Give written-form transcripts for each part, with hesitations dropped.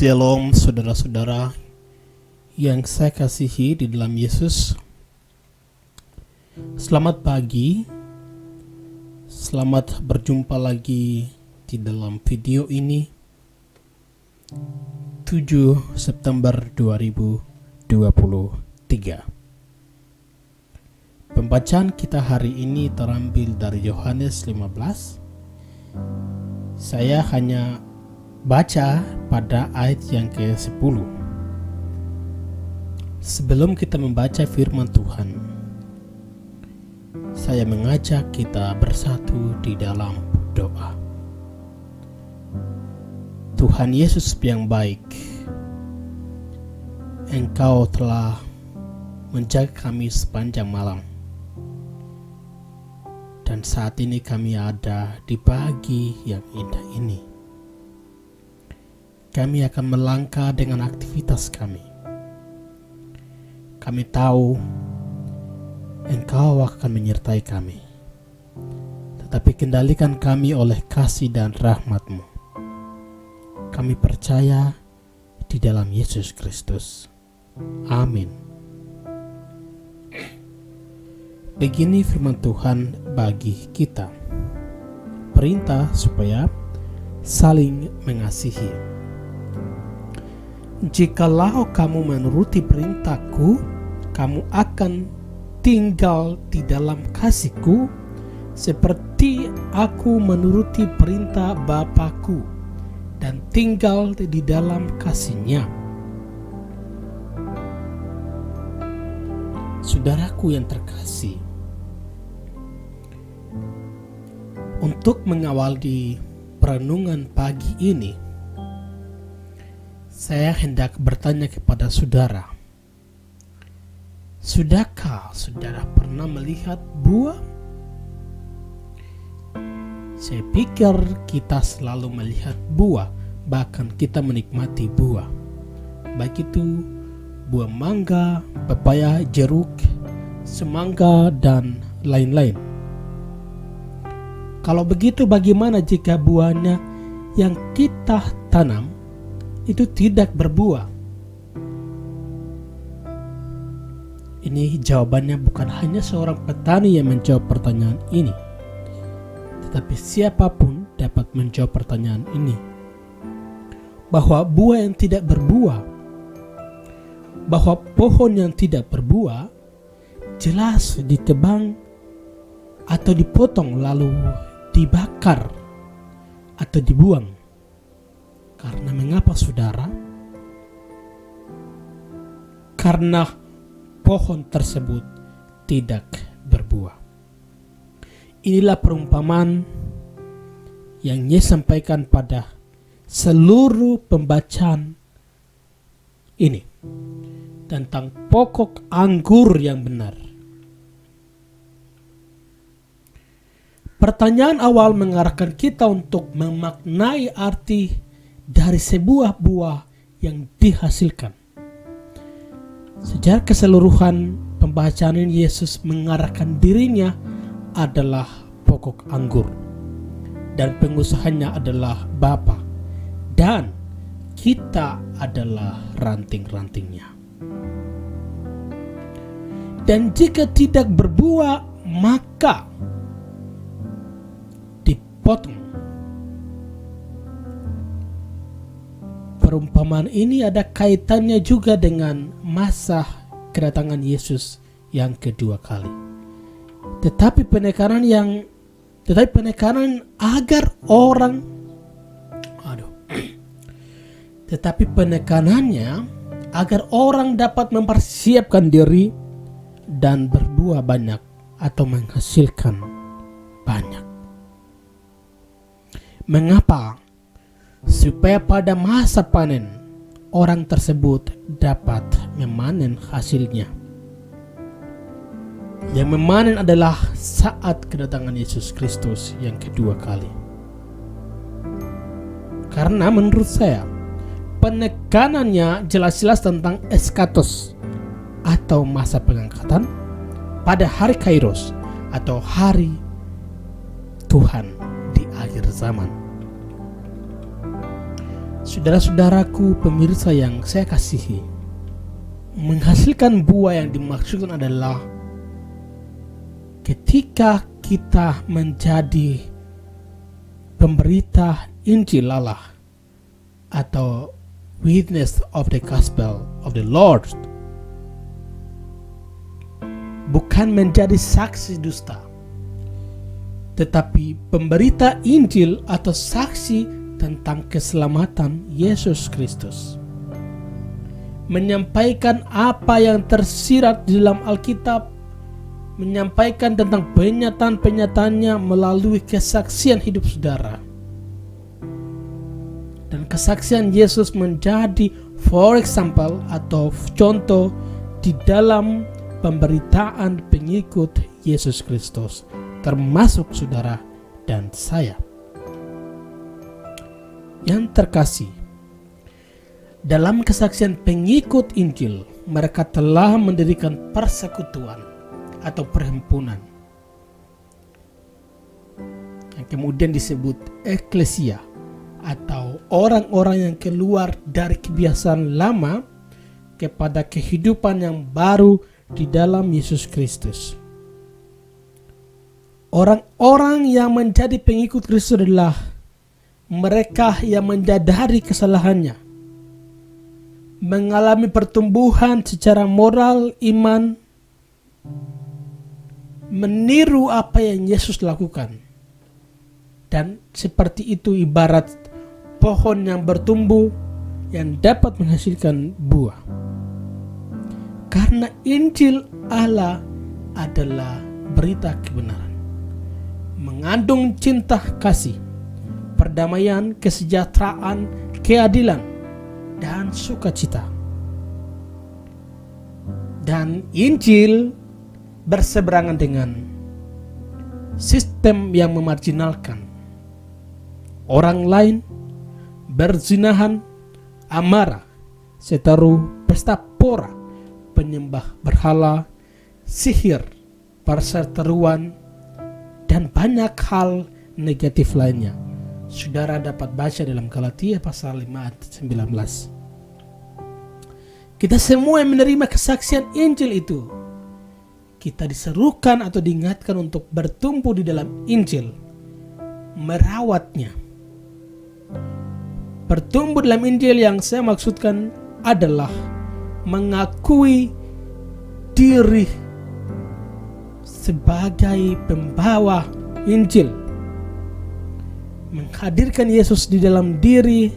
Shalom saudara-saudara yang saya kasihi di dalam Yesus. Selamat pagi. Selamat berjumpa lagi di dalam video ini 7 September 2023. Pembacaan kita hari ini terambil dari Yohanes 15. Saya hanya baca pada ayat yang ke-10. Sebelum kita membaca firman Tuhan, saya mengajak kita bersatu di dalam doa. Tuhan Yesus yang baik, Engkau telah menjaga kami sepanjang malam. Dan saat ini kami ada di pagi yang indah ini. Kami akan melangkah dengan aktivitas kami. Kami tahu Engkau akan menyertai kami. Tetapi kendalikan kami oleh kasih dan rahmat-Mu. Kami percaya di dalam Yesus Kristus. Amin. Begini firman Tuhan bagi kita. Perintah supaya saling mengasihi. Jikalau kamu menuruti perintahku, kamu akan tinggal di dalam kasihku, seperti aku menuruti perintah Bapa-Ku dan tinggal di dalam kasih-Nya. Saudaraku yang terkasih, untuk mengawal di perenungan pagi ini, saya hendak bertanya kepada saudara, sudahkah saudara pernah melihat buah? Saya pikir kita selalu melihat buah, bahkan kita menikmati buah. Baik itu buah mangga, pepaya, jeruk, semangka, dan lain-lain. Kalau begitu, bagaimana jika buahnya yang kita tanam itu tidak berbuah? Ini jawabannya bukan hanya seorang petani yang menjawab pertanyaan ini, tetapi siapapun dapat menjawab pertanyaan ini. Bahwa buah yang tidak berbuah, bahwa pohon yang tidak berbuah jelas ditebang atau dipotong lalu dibakar atau dibuang. Karena mengapa saudara? Karena pohon tersebut tidak berbuah. Inilah perumpamaan yang Yesus sampaikan pada seluruh pembacaan ini tentang pokok anggur yang benar. Pertanyaan awal mengarahkan kita untuk memaknai arti dari sebuah buah yang dihasilkan. Secara keseluruhan pembacaan ini, Yesus mengarahkan dirinya adalah pokok anggur dan pengusahanya adalah Bapa, dan kita adalah ranting-rantingnya. Dan jika tidak berbuah, maka dipotong. Perumpamaan ini ada kaitannya juga dengan masa kedatangan Yesus yang kedua kali. Tetapi penekanan penekanannya agar orang dapat mempersiapkan diri dan berbuah banyak atau menghasilkan banyak. Mengapa? Supaya pada masa panen orang tersebut dapat memanen hasilnya. Yang memanen adalah saat kedatangan Yesus Kristus yang kedua kali. Karena menurut saya penekanannya jelas-jelas tentang eskatos atau masa pengangkatan pada hari Kairos atau hari Tuhan di akhir zaman. Saudara-saudaraku, pemirsa yang saya kasihi, menghasilkan buah yang dimaksudkan adalah ketika kita menjadi pemberita Injil Allah atau witness of the gospel of the Lord, bukan menjadi saksi dusta, tetapi pemberita Injil atau saksi tentang keselamatan Yesus Kristus, menyampaikan apa yang tersirat di dalam Alkitab, menyampaikan tentang penyataan-penyataannya melalui kesaksian hidup saudara. Dan kesaksian Yesus menjadi for example atau contoh di dalam pemberitaan pengikut Yesus Kristus, termasuk saudara dan saya. Yang terkasih, dalam kesaksian pengikut Injil, mereka telah mendirikan persekutuan atau perhimpunan yang kemudian disebut eklesia, atau orang-orang yang keluar dari kebiasaan lama kepada kehidupan yang baru di dalam Yesus Kristus. Orang-orang yang menjadi pengikut Kristus adalah mereka yang menyadari kesalahannya, mengalami pertumbuhan secara moral iman, meniru apa yang Yesus lakukan. Dan seperti itu ibarat pohon yang bertumbuh yang dapat menghasilkan buah. Karena Injil Allah adalah berita kebenaran, mengandung cinta kasih, perdamaian, kesejahteraan, keadilan, dan sukacita. Dan Injil berseberangan dengan sistem yang memarginalkan orang lain, berzinahan, amarah, seteru, pesta pora, penyembah berhala, sihir, perseteruan, dan banyak hal negatif lainnya. Saudara dapat baca dalam Galatia pasal 5 ayat 19. Kita semua yang menerima kesaksian Injil itu, kita diserukan atau diingatkan untuk bertumbuh di dalam Injil, merawatnya. Bertumbuh dalam Injil yang saya maksudkan adalah mengakui diri sebagai pembawa Injil, menghadirkan Yesus di dalam diri,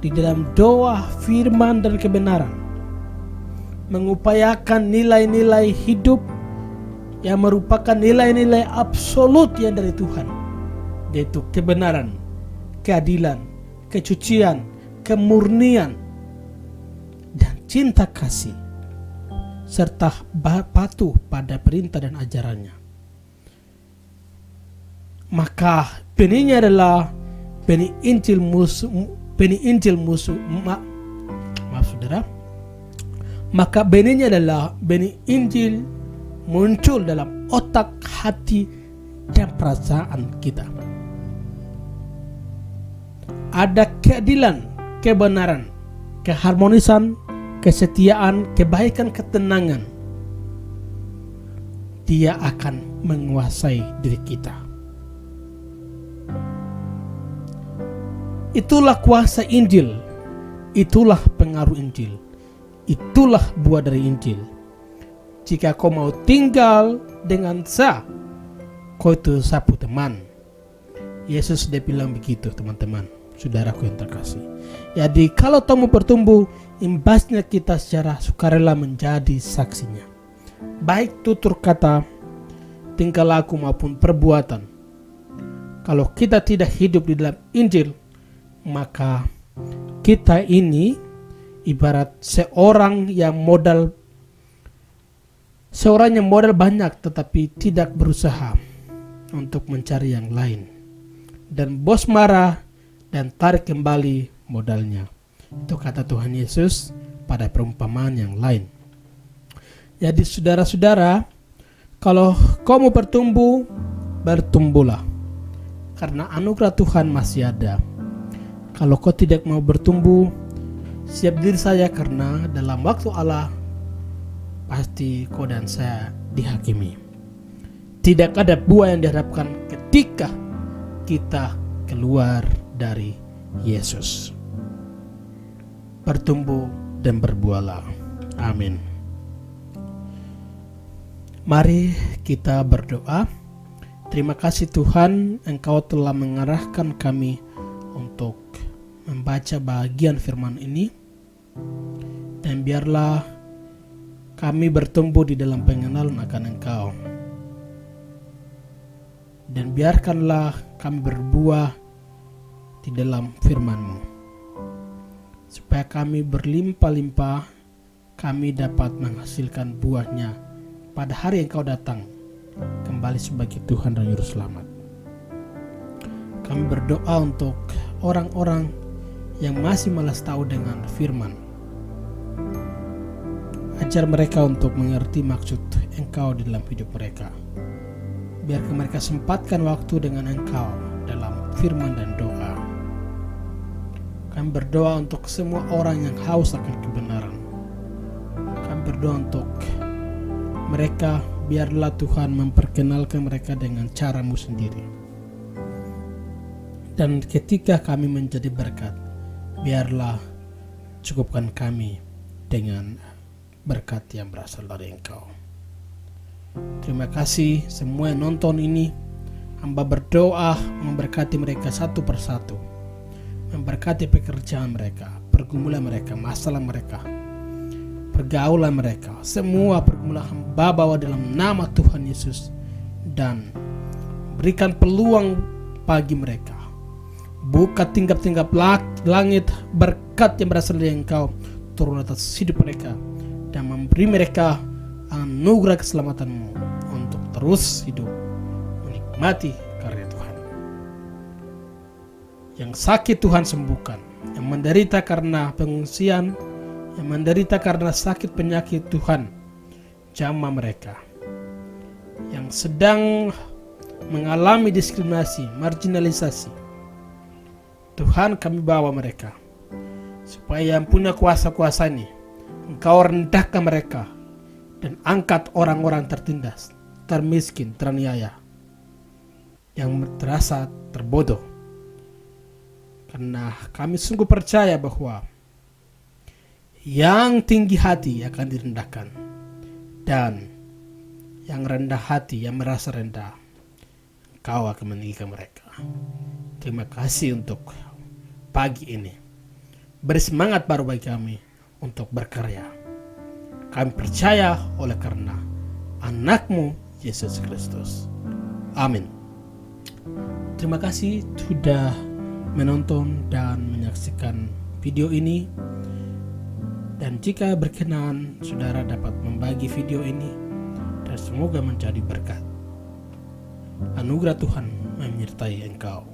di dalam doa, firman, dan kebenaran, mengupayakan nilai-nilai hidup yang merupakan nilai-nilai absolut yang dari Tuhan, yaitu kebenaran, keadilan, kesucian, kemurnian, dan cinta kasih, serta patuh pada perintah dan ajarannya. Maka benihnya adalah benih Injil saudara. Maka benihnya adalah benih Injil muncul dalam otak, hati, dan perasaan kita. Ada keadilan, kebenaran, keharmonisan, kesetiaan, kebaikan, ketenangan. Dia akan menguasai diri kita. Itulah kuasa Injil, itulah pengaruh Injil, itulah buah dari Injil. Jika kau mau tinggal dengan saya, kau itu sapu teman. Yesus sudah bilang begitu, teman-teman, saudaraku yang terkasih. Jadi kalau kamu bertumbuh, imbasnya kita secara sukarela menjadi saksinya, baik tutur kata, tingkah laku maupun perbuatan. Kalau kita tidak hidup di dalam Injil, maka kita ini ibarat seorang yang modal banyak tetapi tidak berusaha untuk mencari yang lain, dan bos marah dan tarik kembali modalnya. Itu kata Tuhan Yesus pada perumpamaan yang lain. Jadi saudara-saudara, kalau kamu bertumbuh, bertumbuhlah, karena anugerah Tuhan masih ada. Kalau kau tidak mau bertumbuh, siap diri saja, karena dalam waktu Allah pasti kau dan saya dihakimi. Tidak ada buah yang diharapkan ketika kita keluar dari Yesus. Bertumbuh dan berbuahlah. Amin. Mari kita berdoa. Terima kasih Tuhan, Engkau telah mengarahkan kami untuk membaca bagian firman ini, dan biarlah kami bertumbuh di dalam pengenalan akan Engkau, dan biarkanlah kami berbuah di dalam firman-Mu, supaya kami berlimpah-limpah, kami dapat menghasilkan buahnya pada hari Engkau datang kembali sebagai Tuhan dan Juru Selamat. Kami berdoa untuk orang-orang yang masih malas tahu dengan firman. Ajar mereka untuk mengerti maksud Engkau di dalam hidup mereka. Biarkan mereka sempatkan waktu dengan Engkau dalam firman dan doa. Kami berdoa untuk semua orang yang haus akan kebenaran. Kami berdoa untuk mereka, biarlah Tuhan memperkenalkan mereka dengan cara-Mu sendiri. Dan ketika kami menjadi berkat, biarlah cukupkan kami dengan berkat yang berasal dari Engkau. Terima kasih semua yang nonton ini. Hamba berdoa memberkati mereka satu persatu, memberkati pekerjaan mereka, pergumulan mereka, masalah mereka, pergaulan mereka, semua pergumulan hamba bawa dalam nama Tuhan Yesus, dan berikan peluang bagi mereka. Buka tingkap-tingkap langit, berkat yang berasal dari Engkau turun atas hidup mereka, dan memberi mereka anugerah keselamatan-Mu untuk terus hidup menikmati karya Tuhan. Yang sakit Tuhan sembuhkan, yang menderita karena pengungsian, yang menderita karena sakit penyakit, Tuhan jamah mereka. Yang sedang mengalami diskriminasi, marginalisasi, Tuhan kami bawa mereka, supaya yang punya kuasa-kuasa ini Engkau rendahkan mereka, dan angkat orang-orang tertindas, termiskin, teraniaya, yang terasa terbodoh. Karena kami sungguh percaya bahwa yang tinggi hati akan direndahkan, dan yang rendah hati, yang merasa rendah, Engkau akan meninggikan mereka. Terima kasih untuk pagi ini. Beri semangat baru bagi kami untuk berkarya. Kami percaya oleh karena anak-Mu Yesus Kristus. Amin. Terima kasih sudah menonton dan menyaksikan video ini. Dan jika berkenan, saudara dapat membagi video ini, dan semoga menjadi berkat. Anugerah Tuhan menyertai engkau.